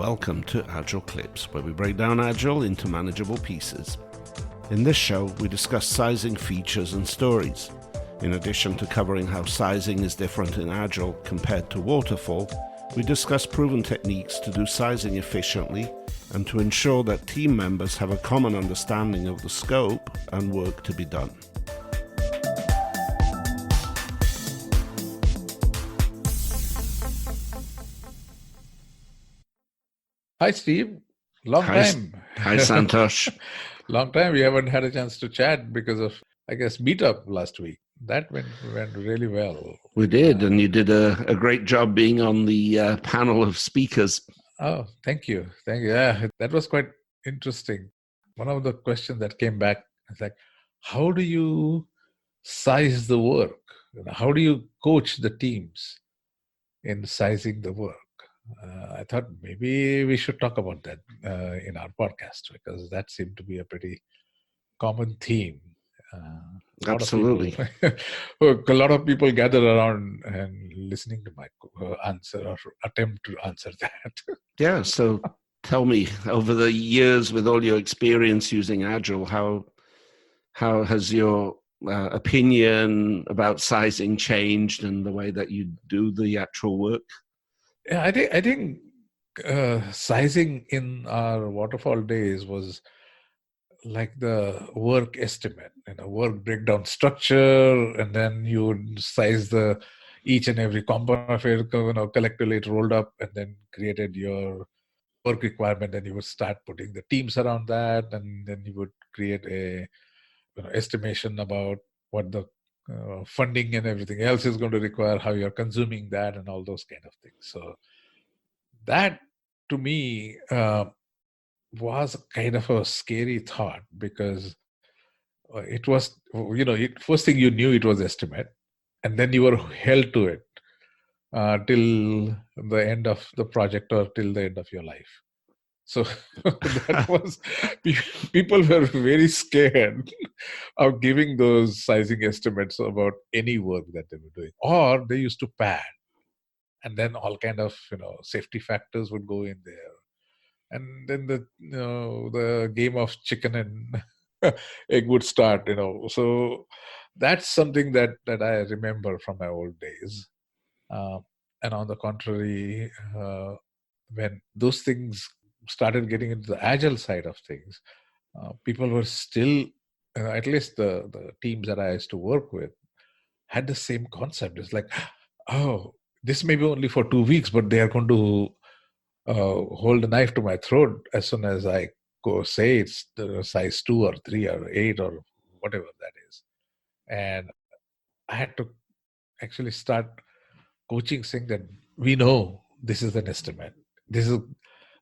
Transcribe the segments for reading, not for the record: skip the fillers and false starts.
welcome to Agile Clips, where we break down Agile into manageable pieces. In this show, we discuss sizing features and stories. In addition to covering how sizing is different in Agile compared to Waterfall, we discuss proven techniques to do sizing efficiently and to ensure that team members have a common understanding of the scope and work to be done. Hi, Steve. Long time. Hi, Santosh. Long time. We haven't had a chance to chat because of, I guess, meetup last week. That went really well. We did, and you did a great job being on the panel of speakers. Oh, thank you. Yeah, that was quite interesting. One of the questions that came back is like, how do you size the work? How do you coach the teams in sizing the work? I thought maybe we should talk about that in our podcast because that seemed to be a pretty common theme. Absolutely. A lot of people gather around and listening to my answer or attempt to answer that. Yeah, so tell me, over the years with all your experience using Agile, how has your opinion about sizing changed and the way that you do the actual work? Yeah, I think sizing in our Waterfall days was like the work estimate, work breakdown structure, and then you would size each and every component of it, collectively it rolled up, and then created your work requirement, and you would start putting the teams around that, and then you would create a estimation about what the funding and everything else is going to require, how you're consuming that, and all those kind of things. So that, to me, was kind of a scary thought because it was, first thing you knew it was estimate, and then you were held to it till the end of the project or till the end of your life. So that was, people were very scared of giving those sizing estimates about any work that they were doing, or they used to pad, and then all kind of safety factors would go in there, and then the game of chicken and egg would start. So that's something that I remember from my old days. And on the contrary, when those things started getting into the Agile side of things, people were still, at least the teams that I used to work with, had the same concept. It's like, oh, this may be only for 2 weeks, but they are going to hold a knife to my throat as soon as I go say it's the size 2 or 3 or 8 or whatever that is. And I had to actually start coaching, saying that we know this is an estimate. This is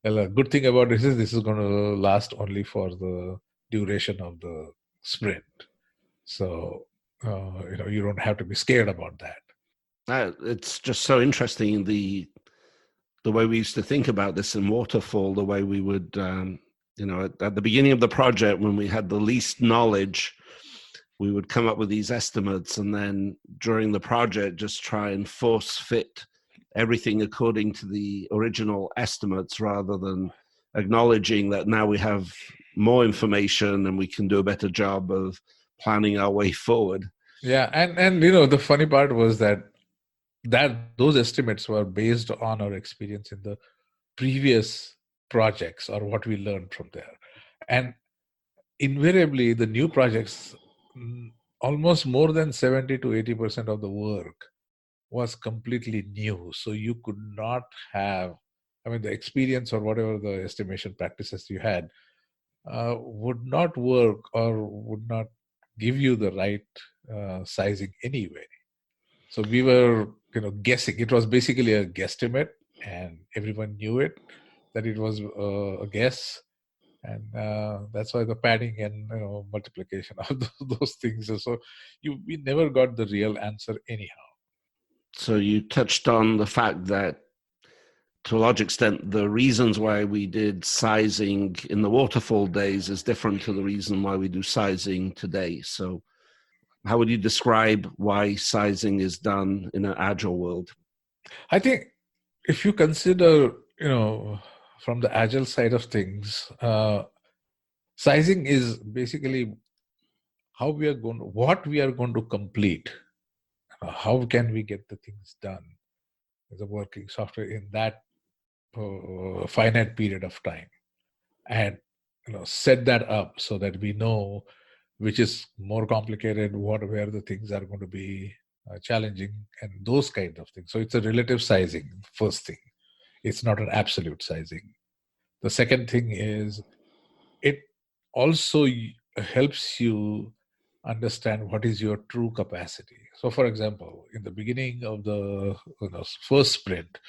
a good thing about this is going to last only for the duration of the sprint. So you don't have to be scared about that. It's just so interesting the way we used to think about this in Waterfall, the way we would, at the beginning of the project, when we had the least knowledge, we would come up with these estimates, and then during the project, just try and force fit everything according to the original estimates, rather than acknowledging that now we have more information and we can do a better job of planning our way forward. Yeah, and the funny part was that those estimates were based on our experience in the previous projects or what we learned from there. And invariably, the new projects, almost more than 70 to 80% of the work was completely new. So you could not have, the experience or whatever the estimation practices you had would not work or would not give you the right sizing anyway. So we were, guessing. It was basically a guesstimate, and everyone knew it, that it was a guess. And that's why the padding and multiplication of those things. So we never got the real answer anyhow. So you touched on the fact that, to a large extent, the reasons why we did sizing in the Waterfall days is different to the reason why we do sizing today. So how would you describe why sizing is done in an Agile world? I think if you consider, from the agile side of things, sizing is basically what we are going to complete. How can we get the things done as a working software in that finite period of time, and set that up so that we know which is more complicated, where the things are going to be challenging, and those kind of things. So it's a relative sizing, first thing. It's not an absolute sizing. The second thing is it also helps you understand what is your true capacity. So for example, in the beginning of the first sprint,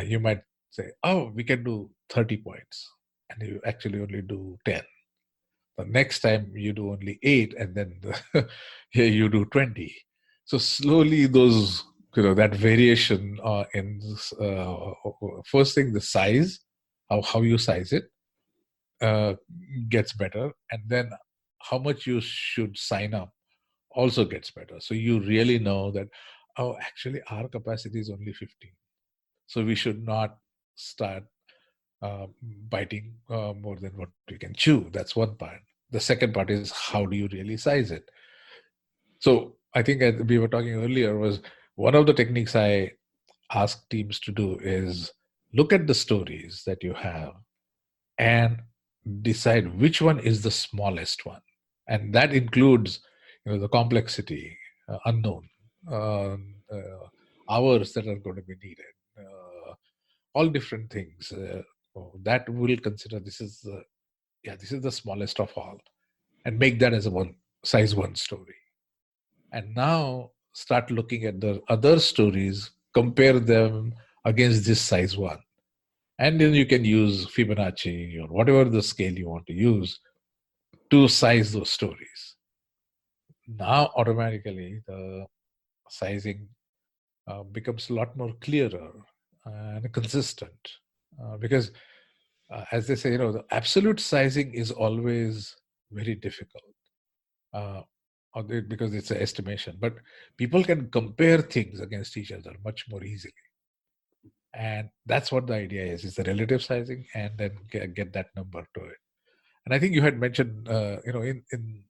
you might say, oh, we can do 30 points, and you actually only do 10. The next time you do only 8, and then here you do 20. So slowly those, that variation in first thing, the size, how you size it, gets better, and then how much you should sign up also gets better. So you really know that, oh, actually our capacity is only 15. So we should not start biting more than what we can chew. That's one part. The second part is, how do you really size it? So I think, as we were talking earlier, was one of the techniques I ask teams to do is look at the stories that you have and decide which one is the smallest one. And that includes the complexity, unknown, hours that are going to be needed, all different things that will consider this is the smallest of all, and make that as a size one story. And now start looking at the other stories, compare them against this size one, and then you can use Fibonacci or whatever the scale you want to use to size those stories. Now automatically the sizing becomes a lot more clearer and consistent, because as they say, the absolute sizing is always very difficult, because it's an estimation, but people can compare things against each other much more easily. And that's what the idea is the relative sizing, and then get that number to it. And I think you had mentioned, in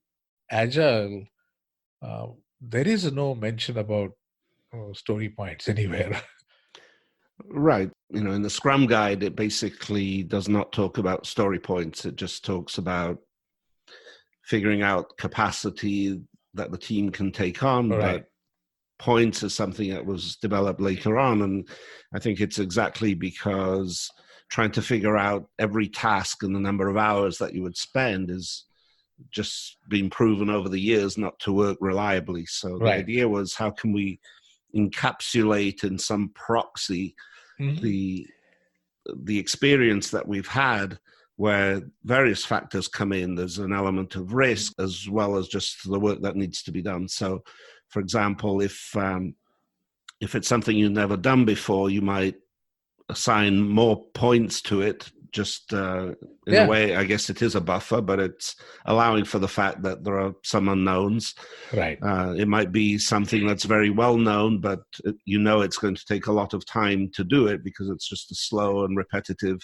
Agile, there is no mention about story points anywhere. Right. In the Scrum Guide, it basically does not talk about story points. It just talks about figuring out capacity that the team can take on. Right. But points is something that was developed later on. And I think it's exactly because trying to figure out every task and the number of hours that you would spend is just been proven over the years not to work reliably. So the idea was, how can we encapsulate in some proxy the experience that we've had, where various factors come in. There's an element of risk as well as just the work that needs to be done. So, for example, if it's something you've never done before, you might assign more points to it. Just in a way, I guess it is a buffer, but it's allowing for the fact that there are some unknowns. Right. It might be something that's very well known, but it's going to take a lot of time to do it because it's just a slow and repetitive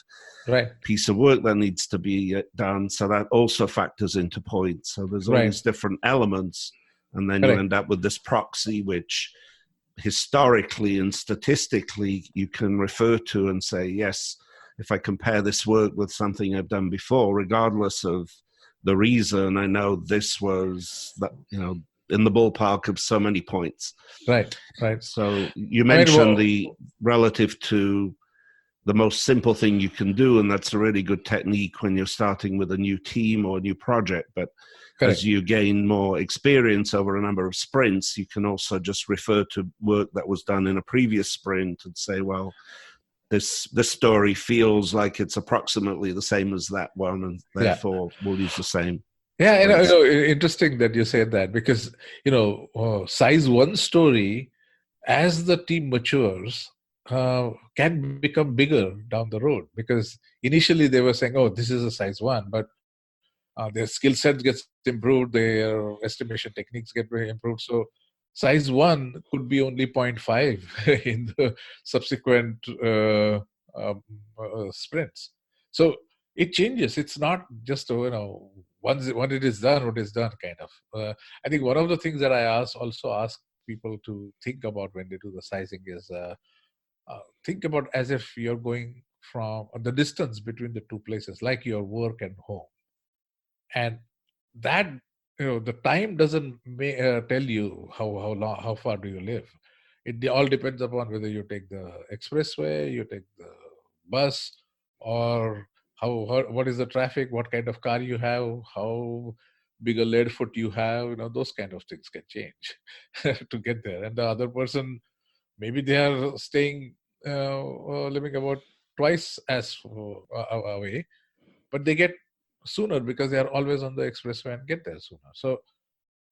piece of work that needs to be done. So that also factors into points. So there's all these different elements, and then you end up with this proxy, which historically and statistically you can refer to and say, yes, if I compare this work with something I've done before, regardless of the reason, I know this was in the ballpark of so many points. Right. So you mentioned the relative to the most simple thing you can do, and that's a really good technique when you're starting with a new team or a new project. But as you gain more experience over a number of sprints, you can also just refer to work that was done in a previous sprint and say, well, this story feels like it's approximately the same as that one, and therefore we'll use the same. Yeah, interesting that you said that, because size one story, as the team matures, can become bigger down the road, because initially they were saying, oh, this is a size one, but their skill set gets improved, their estimation techniques get improved. So size one could be only 0.5 in the subsequent sprints. So it changes. It's not just once when it is done, what is done kind of. I think one of the things that I also ask people to think about when they do the sizing is think about as if you're going from the distance between the two places, like your work and home, and that the time doesn't tell you how long, how far do you live. It all depends upon whether you take the expressway, you take the bus, or what is the traffic, what kind of car you have, how big a lead foot you have. Those kind of things can change to get there. And the other person, maybe they are staying living about twice as away, but they get sooner because they are always on the expressway and get there sooner. So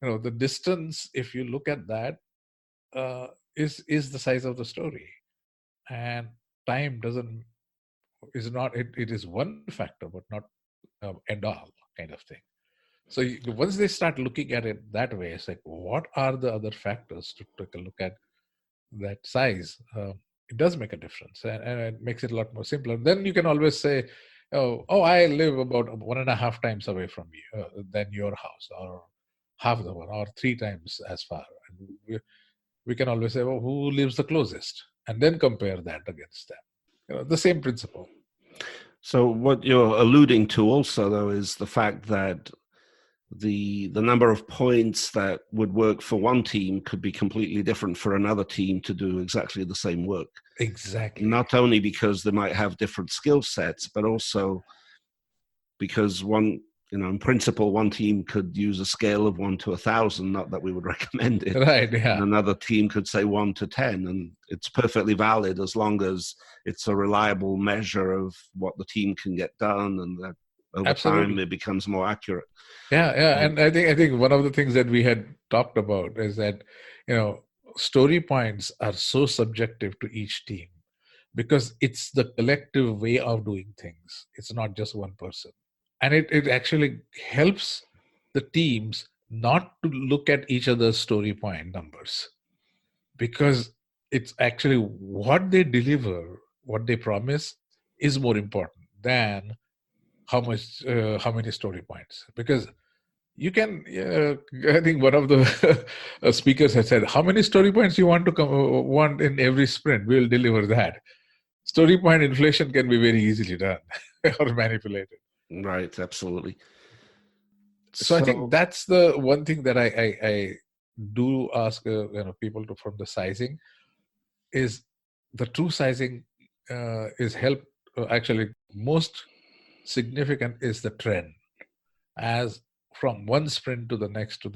the distance, if you look at that, is the size of the story. And time doesn't is not it, it is one factor, but not end all kind of thing. So once they start looking at it that way, it's like, what are the other factors to take a look at that size? It does make a difference, and it makes it a lot more simpler. Then you can always say, oh, I live about 1.5 times away from you than your house, or half the one, or 3 times as far. And we can always say, well, who lives the closest, and then compare that against them. The same principle. So what you're alluding to also, though, is the fact that the number of points that would work for one team could be completely different for another team to do exactly the same work. Exactly. Not only because they might have different skill sets, but also because in principle, one team could use a scale of 1 to 1,000, not that we would recommend it. Right, yeah. And another team could say 1 to 10, and it's perfectly valid as long as it's a reliable measure of what the team can get done, and that over time it becomes more accurate. Yeah. And I think one of the things that we had talked about is that, story points are so subjective to each team because it's the collective way of doing things. It's not just one person. And it actually helps the teams not to look at each other's story point numbers, because it's actually what they deliver, what they promise is more important than how many story points. Because you can, I think one of the speakers had said, how many story points you want in every sprint, we'll deliver that. Story point inflation can be very easily done or manipulated. Right, absolutely. So I think that's the one thing that I do ask people to, from the sizing, is the true sizing is actually most significant is the trend. As from one sprint to the next,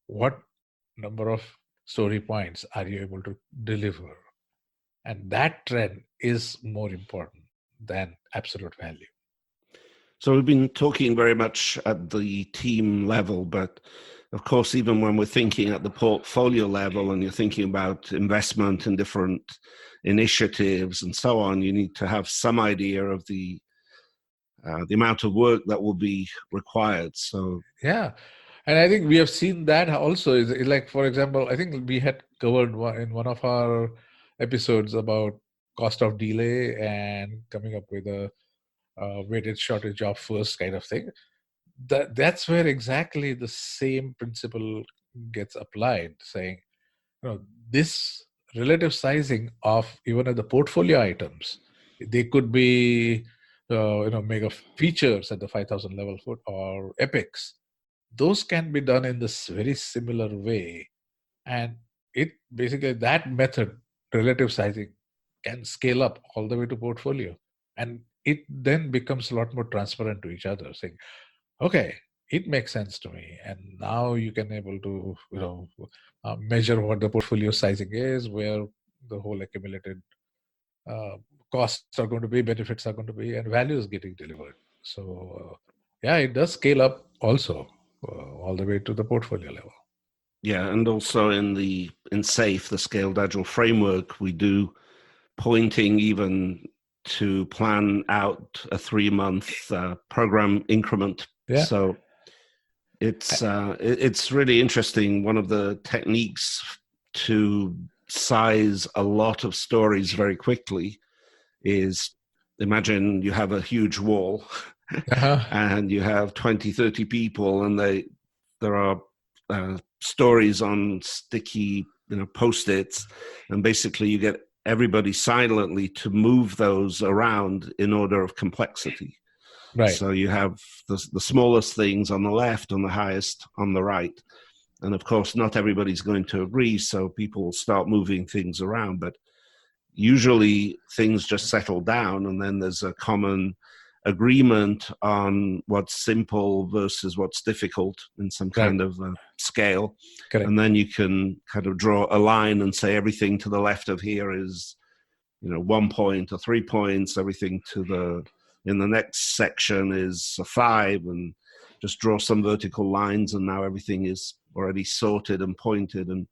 what number of story points are you able to deliver? And that trend is more important than absolute value. So we've been talking very much at the team level, but of course, even when we're thinking at the portfolio level and you're thinking about investment in different initiatives and so on, you need to have some idea of the amount of work that will be required. So yeah, and I think we have seen that also. Is like, for example, I think we had covered in one of our episodes about cost of delay and coming up with a weighted shortage of first kind of thing. That's where exactly the same principle gets applied, saying, this relative sizing of even at the portfolio items, they could be mega features at the 5,000 level foot or epics. Those can be done in this very similar way, and it basically, that method, relative sizing, can scale up all the way to portfolio, and it then becomes a lot more transparent to each other, saying, okay, it makes sense to me. And now you can able to measure what the portfolio sizing is, where the whole accumulated costs are going to be, benefits are going to be, and value is getting delivered. So yeah, it does scale up also all the way to the portfolio level. Yeah, and also in SAFE, the Scaled Agile framework, we do pointing even to plan out a 3-month program increment. Yeah. So it's really interesting. One of the techniques to size a lot of stories very quickly is, imagine you have a huge wall and you have 20, 30 people, and there are stories on sticky, Post-its, and basically you get everybody silently to move those around in order of complexity. Right. So you have the smallest things on the left and the highest on the right. And of course, not everybody's going to agree, so people start moving things around. But usually things just settle down, and then there's a common agreement on what's simple versus what's difficult in some kind of scale. Correct. And then you can kind of draw a line and say everything to the left of here is 1 point or 3 points, everything in the next section is a 5, and just draw some vertical lines, and now everything is already sorted and pointed, and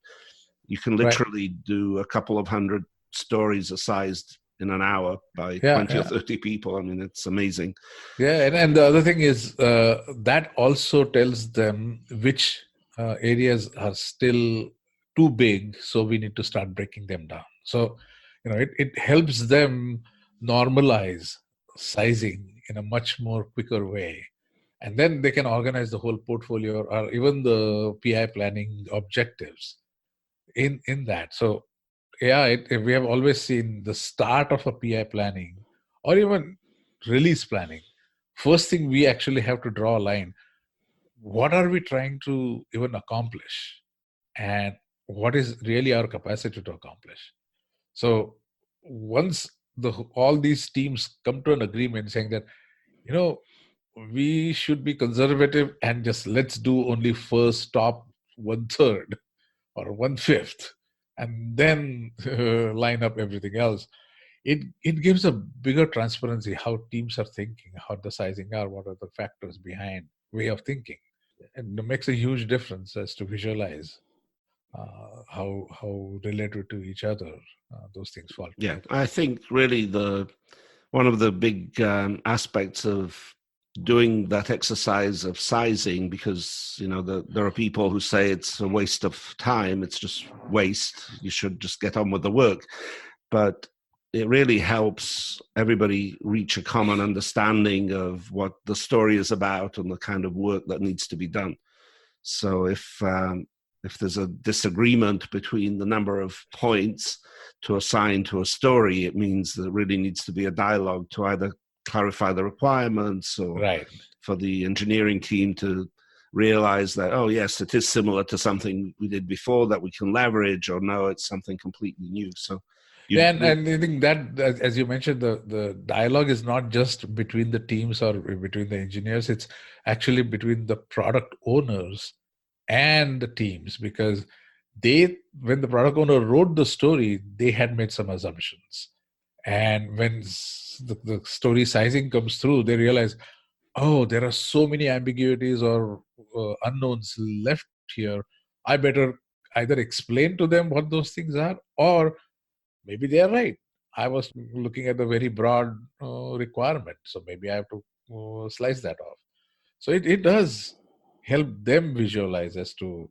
you can literally do a couple of hundred stories sized in an hour by 20 or 30 people. I mean, it's amazing. Yeah, and the other thing is that also tells them which areas are still too big, so we need to start breaking them down. So, it helps them normalize sizing in a much more quicker way. And then they can organize the whole portfolio or even the PI planning objectives in that. So, yeah, we have always seen the start of a PI planning or even release planning. First thing, we actually have to draw a line. What are we trying to even accomplish? And what is really our capacity to accomplish? So once all these teams come to an agreement saying that, we should be conservative and just let's do only first top 1/3 or 1/5 and then line up everything else. It gives a bigger transparency how teams are thinking, how the sizing are, what are the factors behind way of thinking, and it makes a huge difference as to visualize how related to each other those things fall together. I think really one of the big aspects of doing that exercise of sizing, because there are people who say it's a waste of time, it's just waste, you should just get on with the work, but it really helps everybody reach a common understanding of what the story is about and the kind of work that needs to be done. So if there's a disagreement between the number of points to assign to a story, it means there really needs to be a dialogue to either clarify the requirements or for the engineering team to realize that, oh yes, it is similar to something we did before that we can leverage, or no, it's something completely new. So and I think that, as you mentioned, the dialogue is not just between the teams or between the engineers, it's actually between the product owners and the teams, because when the product owner wrote the story, they had made some assumptions, and when the story sizing comes through, they realize, oh, there are so many ambiguities or unknowns left here. I better either explain to them what those things are, or maybe they are right. I was looking at the very broad requirement, so maybe I have to slice that off. So it does help them visualize as to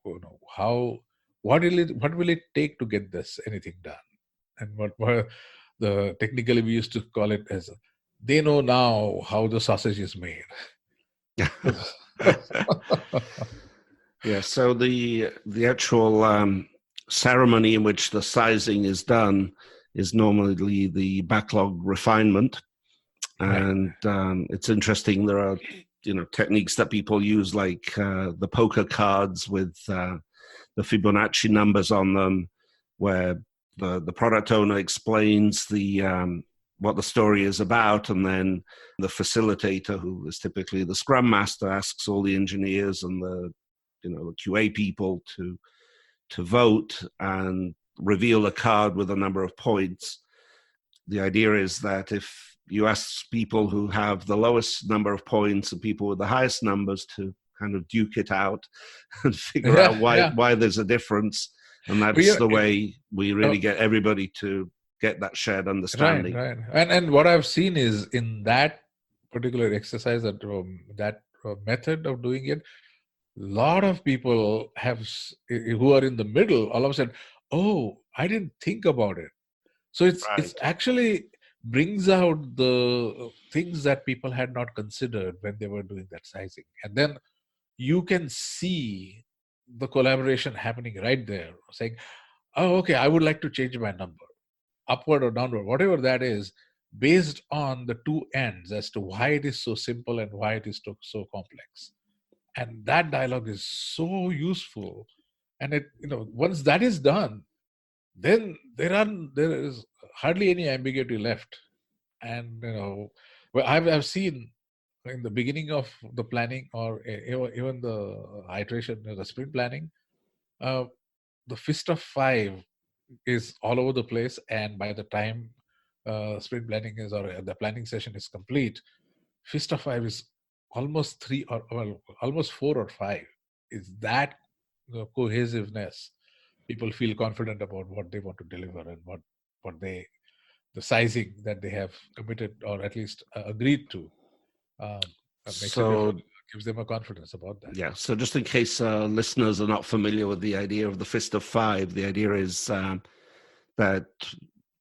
what will it take to get anything done, and what technically we used to call it as they know now how the sausage is made. Yeah. So the actual ceremony in which the sizing is done is normally the backlog refinement, and it's interesting. There are techniques that people use, like the poker cards with the Fibonacci numbers on them, where the product owner explains what the story is about, and then the facilitator, who is typically the Scrum Master, asks all the engineers and the QA people to vote and reveal a card with a number of points. The idea is that if you ask people who have the lowest number of points and people with the highest numbers to kind of duke it out and figure out why there's a difference, and that's the way we really get everybody to get that shared understanding. Right. And what I've seen is in that particular exercise, that method of doing it, a lot of people who are in the middle all of a sudden, oh, I didn't think about it. So it's actually brings out the things that people had not considered when they were doing that sizing. And then you can see the collaboration happening right there, saying, oh, okay, I would like to change my number, upward or downward, whatever that is, based on the two ends as to why it is so simple and why it is so complex. And that dialogue is so useful. And once that is done, then there is hardly any ambiguity left. And well, I've seen in the beginning of the planning, or even the iteration, the sprint planning, uh, the fist of five is all over the place, and by the time sprint planning is, or the planning session is complete, fist of five is almost three, or well, almost four or five. Is that cohesiveness? People feel confident about what they want to deliver, and what they the sizing that they have committed, or at least agreed to, makes a So difference, gives them a confidence about that. yeah, so just in case listeners are not familiar with the idea of the fist of five, the idea is that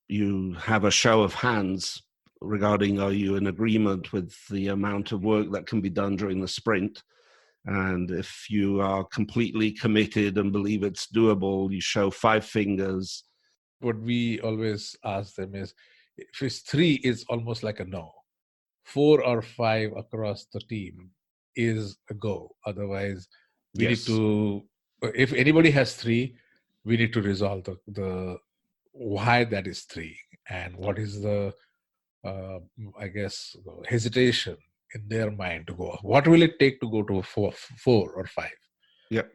you have a show of hands regarding, are you in agreement with the amount of work that can be done during the sprint? And if you are completely committed and believe it's doable, you show five fingers. What we always ask them is, if it's three, is almost like a no. 4 or 5 across the team is a go. Otherwise, we need to, if anybody has 3, we need to resolve the why that is 3, and what is the I guess hesitation in their mind to go. What will it take to go to 4 or 5? Yep.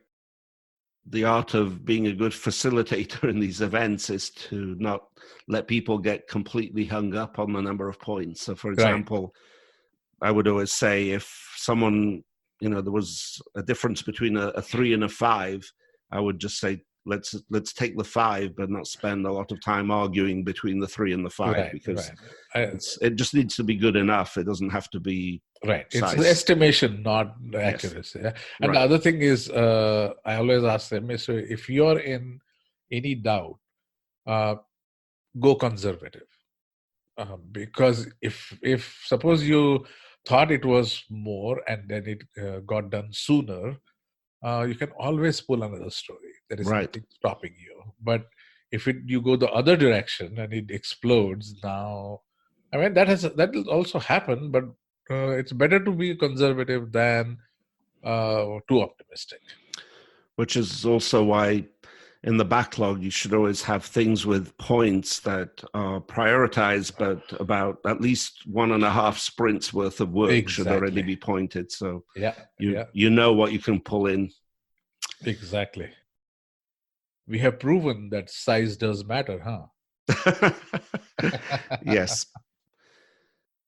The art of being a good facilitator in these events is to not let people get completely hung up on the number of points. So, for example, I would always say, if someone, there was a difference between a 3 and a 5, I would just say, let's take the 5, but not spend a lot of time arguing between the 3 and the 5, because it just needs to be good enough. It doesn't have to be right. size. It's the estimation, not the accuracy. Yes. And the other thing is, I always ask them, so if you're in any doubt, go conservative. Because if suppose you thought it was more and then it got done sooner, you can always pull another story. There is nothing stopping you. But if you go the other direction and it explodes, now, I mean, that will also happen. But it's better to be conservative than too optimistic. Which is also why, in the backlog, you should always have things with points that are prioritized, but about at least 1.5 sprints worth of work should already be pointed. So you know what you can pull in. Exactly. We have proven that size does matter, huh? Yes.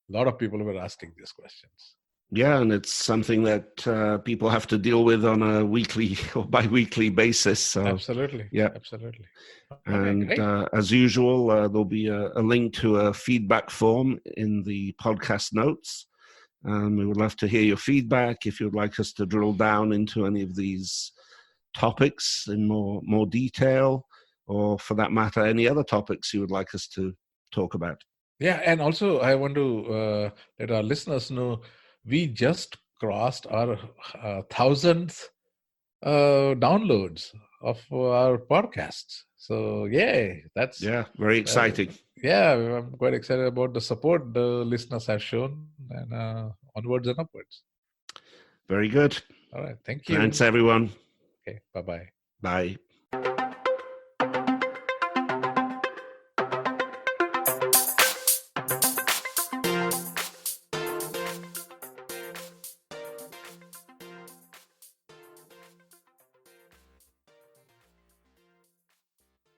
A lot of people were asking these questions. Yeah, and it's something that people have to deal with on a weekly or bi-weekly basis. So, absolutely. Yeah. Absolutely. And as usual, there'll be a link to a feedback form in the podcast notes. We would love to hear your feedback. If you'd like us to drill down into any of these topics in more detail, or for that matter, any other topics you would like us to talk about. Yeah, and also I want to let our listeners know, we just crossed our 1,000th downloads of our podcasts. So yay, that's very exciting. I'm quite excited about the support the listeners have shown, and onwards and upwards. Very good. All right, thank you. Thanks, everyone. Okay, bye-bye. Bye.